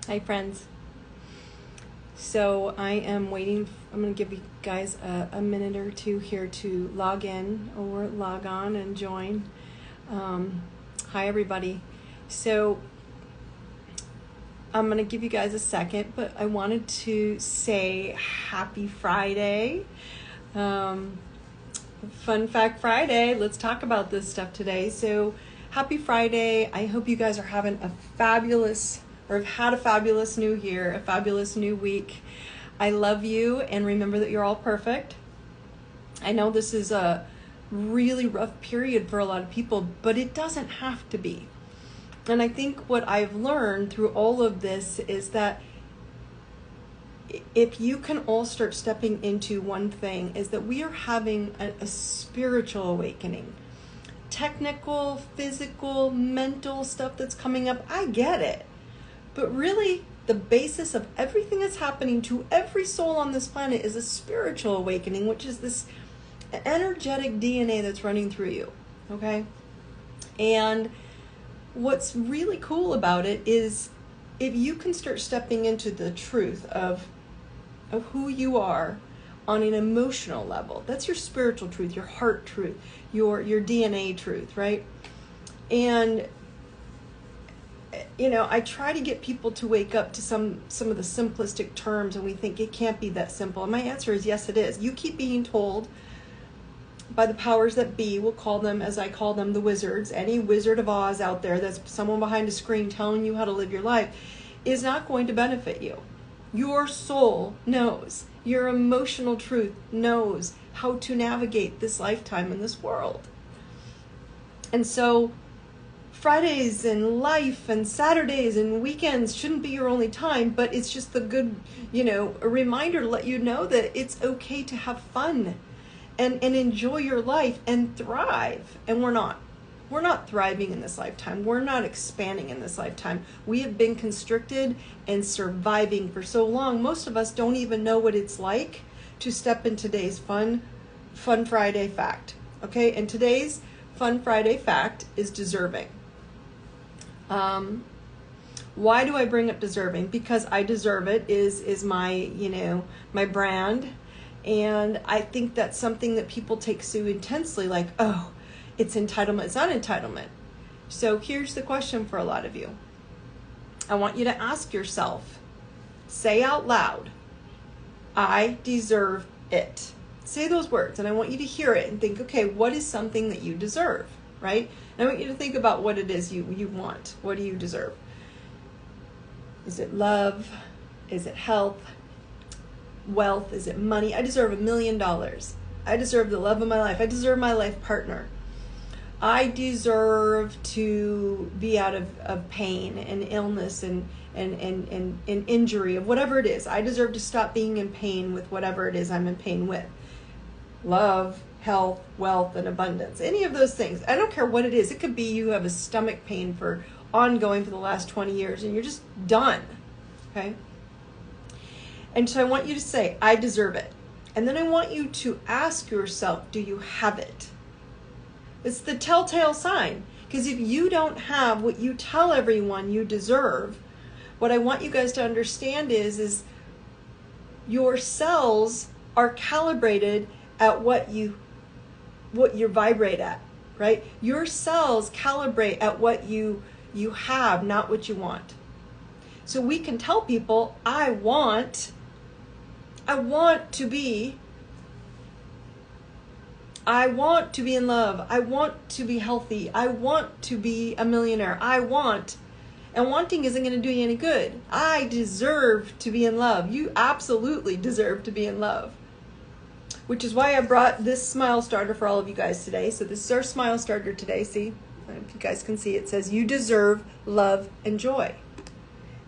Hi, friends. So I am waiting. I'm going to give you guys a minute or two here to log in or log on and join. Hi, everybody. So I'm going to give you guys a second, but I wanted to say happy Friday. Funfact Friday. Let's talk about this stuff today. So happy Friday. I hope you guys are having a fabulous, or have had a fabulous new year, a fabulous new week. I love you, and remember that you're all perfect. I know this is a really rough period for a lot of people, but it doesn't have to be. And I think what I've learned through all of this is that if you can all start stepping into one thing, is that we are having a spiritual awakening. Technical, physical, mental stuff that's coming up, I get it. But really, the basis of everything that's happening to every soul on this planet is a spiritual awakening, which is this energetic DNA that's running through you, okay? And what's really cool about it is if you can start stepping into the truth of who you are on an emotional level, that's your spiritual truth, your heart truth, your DNA truth, right? And I try to get people to wake up to some of the simplistic terms, and we think it can't be that simple. And my answer is yes, it is. You keep being told by the powers that be, we'll call them, as I call them, the wizards. Any Wizard of Oz out there that's someone behind a screen telling you how to live your life is not going to benefit you. Your soul knows. Your emotional truth knows how to navigate this lifetime in this world. And so Fridays and life and Saturdays and weekends shouldn't be your only time, but it's just the good, a reminder to let you know that it's okay to have fun and enjoy your life and thrive. And we're not thriving in this lifetime. We're not expanding in this lifetime. We have been constricted and surviving for so long. Most of us don't even know what it's like to step in today's Fun Friday fact. Okay, and today's Fun Friday fact is deserving. Why do I bring up deserving? Because I deserve it is my, my brand. And I think that's something that people take so intensely, like, oh, it's entitlement. It's not entitlement. So here's the question for a lot of you. I want you to ask yourself, say out loud, I deserve it. Say those words, and I want you to hear it and think, okay, what is something that you deserve, right? And I want you to think about what it is you want. What do you deserve? Is it love? Is it health? Wealth? Is it money? I deserve $1 million. I deserve the love of my life. I deserve my life partner. I deserve to be out of pain and illness and injury of whatever it is. I deserve to stop being in pain with whatever it is I'm in pain with. Love, health, wealth, and abundance. Any of those things. I don't care what it is. It could be you have a stomach pain for ongoing for the last 20 years and you're just done. Okay? And so I want you to say, I deserve it. And then I want you to ask yourself, do you have it? It's the telltale sign. Because if you don't have what you tell everyone you deserve, what I want you guys to understand is your cells are calibrated at what you vibrate at, right? Your cells calibrate at what you have, not what you want. So we can tell people, I want to be in love. I want to be healthy. I want to be a millionaire. And wanting isn't going to do you any good. I deserve to be in love. You absolutely deserve to be in love. Which is why I brought this smile starter for all of you guys today. So this is our smile starter today. See, if you guys can see, it says you deserve love and joy.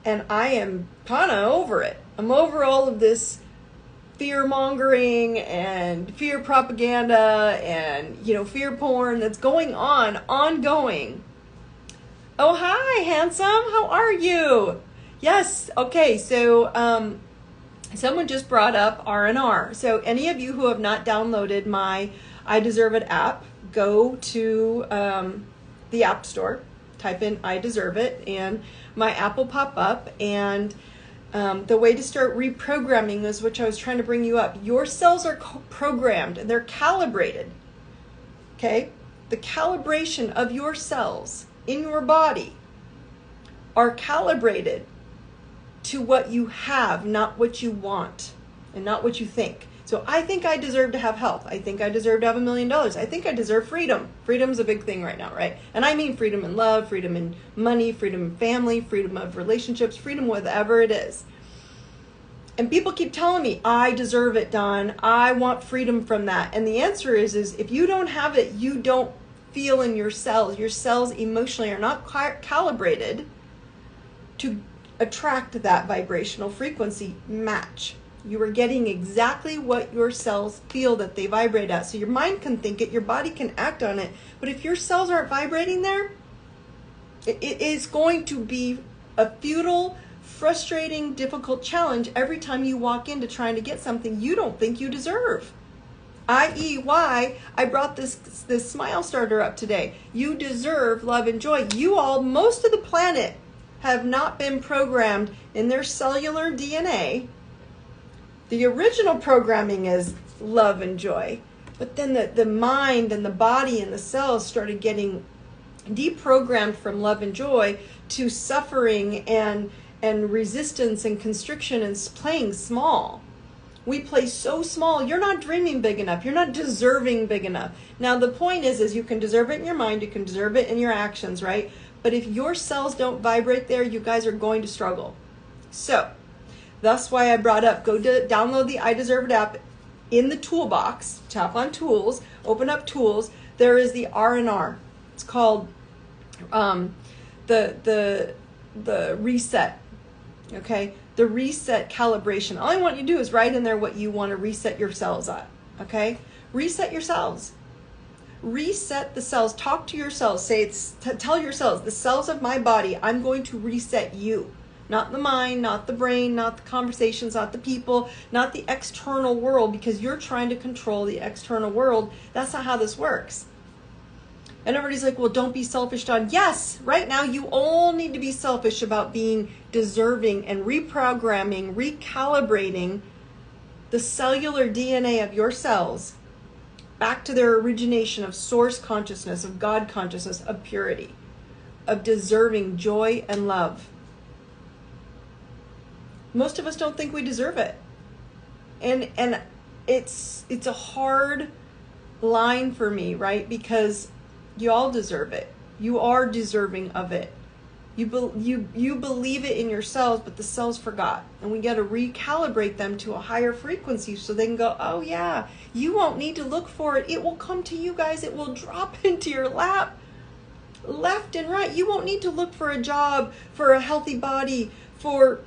And I am kind of over it. I'm over all of this fear mongering and fear propaganda and, fear porn that's ongoing. Oh, hi, handsome. How are you? Yes. Okay. So, Someone just brought up R&R. So any of you who have not downloaded my I Deserve It app, go to the App Store, type in I Deserve It, and my app will pop up. And the way to start reprogramming is, which I was trying to bring you up. Your cells are programmed and they're calibrated. Okay? The calibration of your cells in your body are calibrated to what you have, not what you want and not what you think. So I think I deserve to have health. I think I deserve to have $1 million. I think I deserve freedom. Freedom's a big thing right now, right? And I mean freedom in love, freedom in money, freedom in family, freedom of relationships, freedom whatever it is. And people keep telling me, I deserve it, Dawn. I want freedom from that. And the answer is if you don't have it, you don't feel in your cells. Your cells emotionally are not calibrated to attract that vibrational frequency match. You are getting exactly what your cells feel that they vibrate at. So your mind can think it, your body can act on it. But if your cells aren't vibrating there, it is going to be a futile, frustrating, difficult challenge every time you walk into trying to get something you don't think you deserve. I.e. why I brought this smile starter up today. You deserve love and joy. You all, most of the planet, have not been programmed in their cellular DNA. The original programming is love and joy. But then the mind and the body and the cells started getting deprogrammed from love and joy to suffering and resistance and constriction and playing small. We play so small. You're not dreaming big enough. You're not deserving big enough. Now the point is you can deserve it in your mind. You can deserve it in your actions, right? But if your cells don't vibrate there, you guys are going to struggle. So that's why I brought up, go to download the I Deserve It app. In the toolbox, tap on tools, open up tools. There is the R&R. It's called the reset. Okay, the reset calibration. All I want you to do is write in there what you want to reset your cells at. Okay, reset your cells. Reset the cells. Talk to your cells. Say tell your cells, the cells of my body, I'm going to reset you. Not the mind, not the brain, not the conversations, not the people, not the external world, because you're trying to control the external world. That's not how this works. And everybody's like, well, don't be selfish, Dawn. Yes, right now you all need to be selfish about being deserving and reprogramming, recalibrating the cellular DNA of your cells back to their origination of source consciousness, of God consciousness, of purity, of deserving joy and love. Most of us don't think we deserve it. And it's a hard line for me, right? Because you all deserve it. You are deserving of it. You believe it in your cells, but the cells forgot. And we got to recalibrate them to a higher frequency so they can go, oh yeah, you won't need to look for it. It will come to you guys. It will drop into your lap left and right. You won't need to look for a job, for a healthy body, for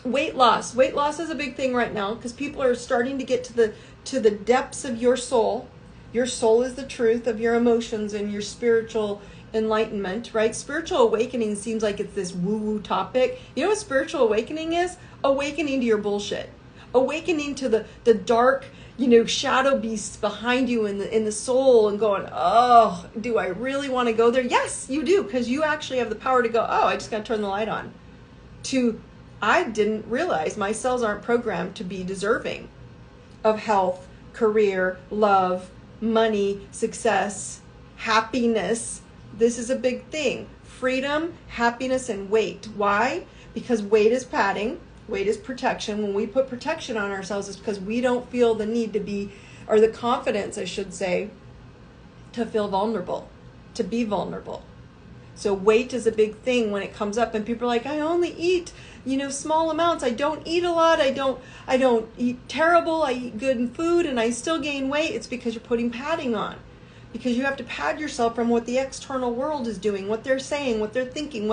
weight loss. Weight loss is a big thing right now because people are starting to get to the depths of your soul. Your soul is the truth of your emotions and your spiritual enlightenment, right? Spiritual awakening seems like it's this woo-woo topic. You know what spiritual awakening is? Awakening to your bullshit. Awakening to the dark, shadow beasts behind you in the soul and going, oh, do I really want to go there? Yes, you do, because you actually have the power to go, oh, I just got to turn the light on. I didn't realize my cells aren't programmed to be deserving of health, career, love, money, success, happiness. This is a big thing. Freedom, happiness, and weight. Why? Because weight is padding. Weight is protection. When we put protection on ourselves, it's because we don't feel the need to be, or the confidence, I should say, to feel vulnerable, to be vulnerable. So weight is a big thing when it comes up, and people are like, I only eat, small amounts. I don't eat a lot. I don't eat terrible. I eat good food and I still gain weight. It's because you're putting padding on. Because you have to pad yourself from what the external world is doing, what they're saying, what they're thinking,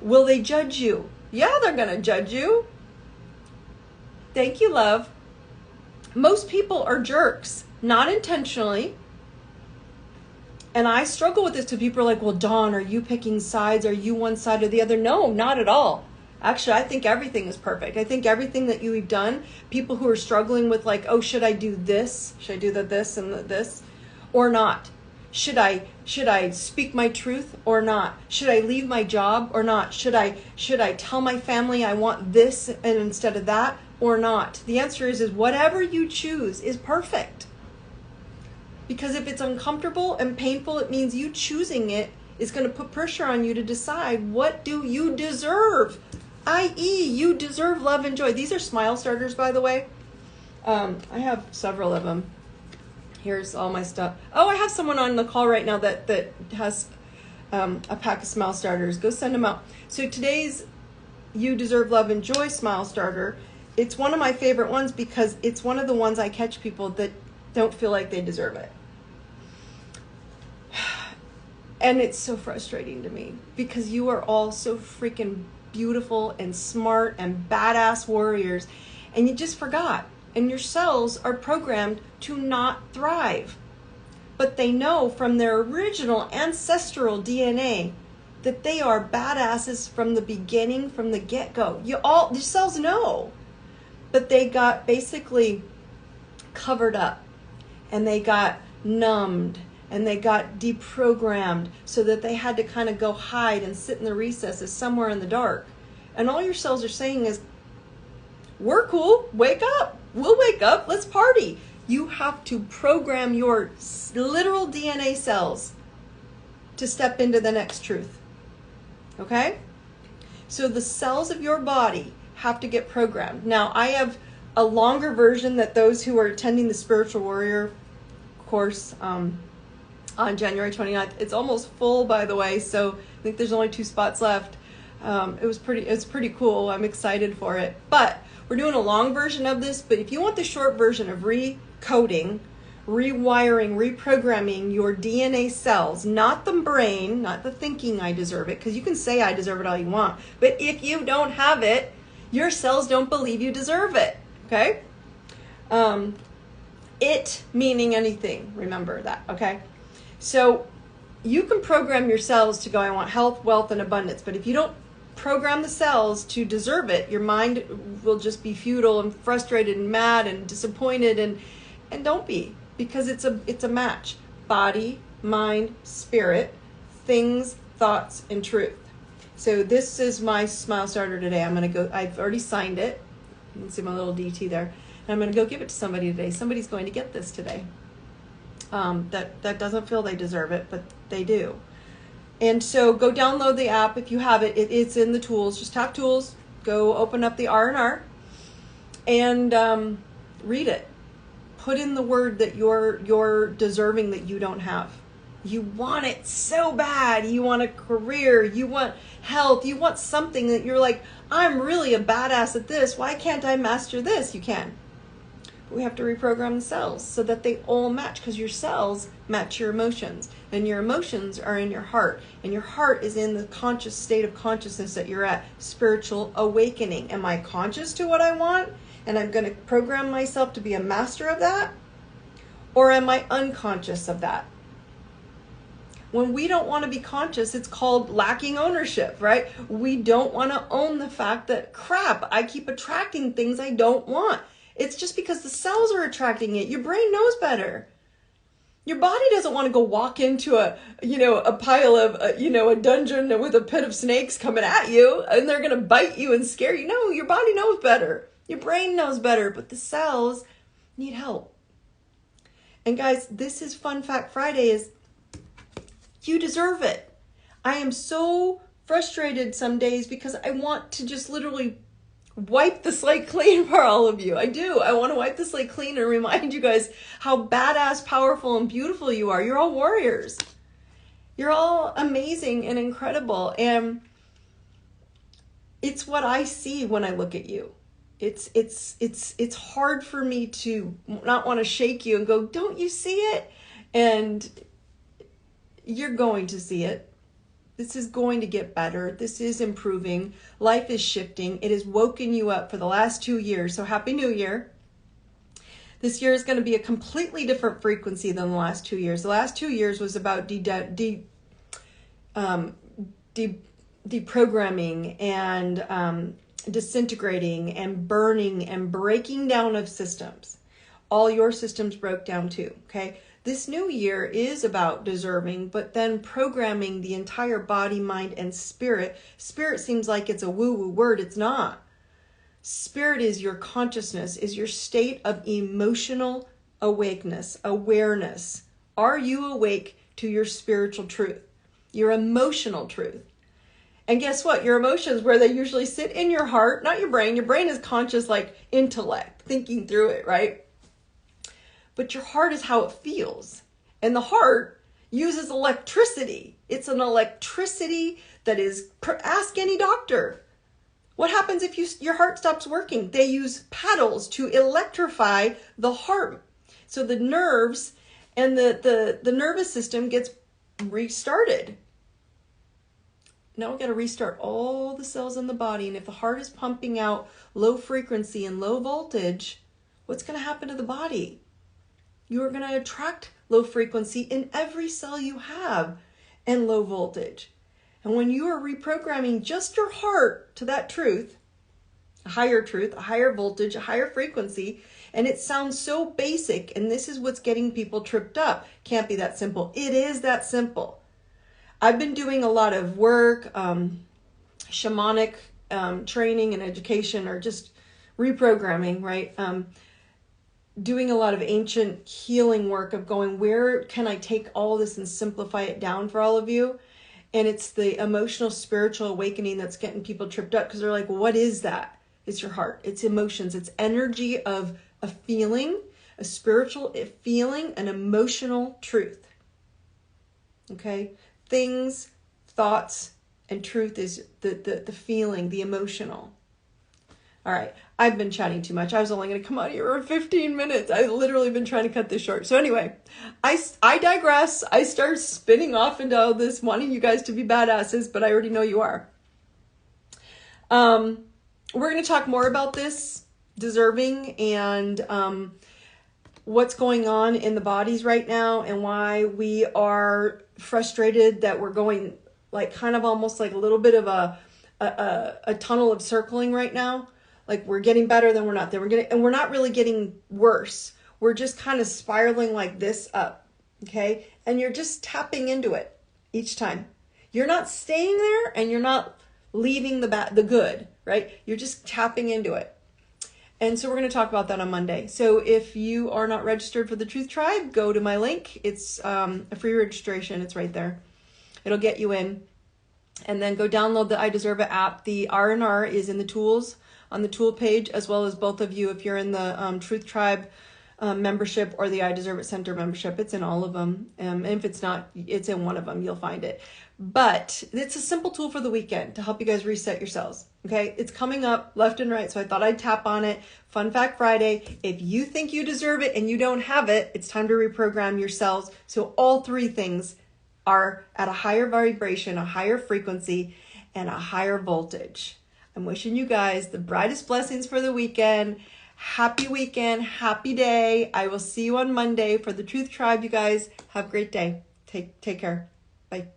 will they judge you? Yeah, they're going to judge you. Thank you, love. Most people are jerks, not intentionally. And I struggle with this because people are like, well, Dawn, are you picking sides? Are you one side or the other? No, not at all. Actually, I think everything is perfect. I think everything that you've done, people who are struggling with like, oh, should I do this? Should I do this and this or not? Should I speak my truth or not? Should I leave my job or not? Should I tell my family I want this and instead of that or not? The answer is whatever you choose is perfect. Because if it's uncomfortable and painful, it means you choosing it is going to put pressure on you to decide what do you deserve, i.e. you deserve love and joy. These are smile starters, by the way. I have several of them. Here's all my stuff. Oh, I have someone on the call right now that has a pack of smile starters. Go send them out. So today's You Deserve Love and Joy smile starter, it's one of my favorite ones because it's one of the ones I catch people that don't feel like they deserve it. And it's so frustrating to me because you are all so freaking beautiful and smart and badass warriors, and you just forgot. And your cells are programmed to not thrive. But they know from their original ancestral DNA that they are badasses from the beginning, from the get-go. Your cells know. But they got basically covered up, and they got numbed, and they got deprogrammed so that they had to kind of go hide and sit in the recesses somewhere in the dark. And all your cells are saying is, we're cool, wake up, we'll wake up, let's party. You have to program your literal DNA cells to step into the next truth. Okay? So the cells of your body have to get programmed. Now, I have a longer version that those who are attending the Spiritual Warrior course on January 29th. It's almost full, by the way, so I think there's only 2 spots left. It's pretty cool. I'm excited for it. But we're doing a long version of this, but if you want the short version of recoding, rewiring, reprogramming your DNA cells, not the brain, not the thinking I deserve it, because you can say I deserve it all you want, but if you don't have it, your cells don't believe you deserve it, okay? It meaning anything, remember that, okay? So you can program your cells to go, I want health, wealth, and abundance, but if you don't program the cells to deserve it, your mind will just be futile and frustrated and mad and disappointed, and don't be, because it's a match. Body, mind, spirit, things, thoughts, and truth. So this is my smile starter today. I've already signed it. You can see my little DT there. And I'm going to go give it to somebody today. Somebody's going to get this today. That doesn't feel they deserve it, but they do. And so go download the app if you have it. It's in the tools. Just tap tools. Go open up the R&R and read it. Put in the word that you're deserving that you don't have. You want it so bad. You want a career. You want health. You want something that you're like, I'm really a badass at this. Why can't I master this? You can. But we have to reprogram the cells so that they all match, because your cells match your emotions. And your emotions are in your heart. And your heart is in the conscious state of consciousness that you're at. Spiritual awakening. Am I conscious to what I want? And I'm going to program myself to be a master of that? Or am I unconscious of that? When we don't want to be conscious, it's called lacking ownership, right? We don't want to own the fact that, crap, I keep attracting things I don't want. It's just because the cells are attracting it. Your brain knows better. Your body doesn't want to go walk into a pile of, a dungeon with a pit of snakes coming at you, and they're going to bite you and scare you. No, your body knows better. Your brain knows better, but the cells need help. And guys, this is Funfact Friday. You deserve it. I am so frustrated some days because I want to just literally wipe the slate clean for all of you. I do. I want to wipe the slate clean and remind you guys how badass, powerful, and beautiful you are. You're all warriors. You're all amazing and incredible. And it's what I see when I look at you. It's hard for me to not want to shake you and go, don't you see it? And you're going to see it. This is going to get better. This is improving. Life is shifting. It has woken you up for the last 2 years. So Happy New Year. This year is going to be a completely different frequency than the last 2 years. The last 2 years was about deprogramming and disintegrating and burning and breaking down of systems. All your systems broke down too, okay? This new year is about deserving, but then programming the entire body, mind, and spirit. Spirit seems like it's a woo-woo word. It's not. Spirit is your consciousness, is your state of emotional awakeness, awareness. Are you awake to your spiritual truth, your emotional truth? And guess what? Your emotions, where they usually sit in your heart, not your brain. Your brain is conscious, like intellect, thinking through it, right? But your heart is how it feels. And the heart uses electricity. It's an electricity that is, ask any doctor. What happens if your heart stops working? They use paddles to electrify the heart. So the nerves and the nervous system gets restarted. Now we got to restart all the cells in the body. And if the heart is pumping out low frequency and low voltage, what's going to happen to the body? You are going to attract low frequency in every cell you have and low voltage. And when you are reprogramming just your heart to that truth, a higher voltage, a higher frequency, and it sounds so basic, and this is what's getting people tripped up. Can't be that simple. It is that simple. I've been doing a lot of work, shamanic training and education, or just reprogramming, right? Doing a lot of ancient healing work of going, where can I take all this and simplify it down for all of you? And it's the emotional, spiritual awakening that's getting people tripped up, because they're like, what is that? It's your heart. It's emotions. It's energy of a feeling, a spiritual feeling, an emotional truth. Okay? Things, thoughts, and truth is the feeling, the emotional. All right, I've been chatting too much. I was only going to come out here for 15 minutes. I've literally been trying to cut this short. So anyway, I digress. I start spinning off into all this, wanting you guys to be badasses, but I already know you are. We're going to talk more about this, deserving, and what's going on in the bodies right now, and why we are frustrated that we're going like kind of almost like a little bit of a tunnel of circling right now. Like we're getting better, then we're not. Then we're not really getting worse. We're just kind of spiraling like this up, okay? And you're just tapping into it each time. You're not staying there, and you're not leaving the good, right? You're just tapping into it. And so we're going to talk about that on Monday. So if you are not registered for the Truth Tribe, go to my link. It's a free registration. It's right there. It'll get you in. And then go download the I Deserve It app. The R&R is in the tools on the tool page, as well as both of you if you're in the Truth Tribe membership or the I Deserve It Center membership. It's in all of them. And if it's not, it's in one of them. You'll find it. But it's a simple tool for the weekend to help you guys reset yourselves. Okay, it's coming up left and right, so I thought I'd tap on it. Fun Fact Friday. If you think you deserve it and you don't have it, it's time to reprogram yourselves. So all three things are at a higher vibration, a higher frequency, and a higher voltage. I'm wishing you guys the brightest blessings for the weekend. Happy weekend, happy day. I will see you on Monday for the Truth Tribe, you guys. Have a great day. Take care. Bye.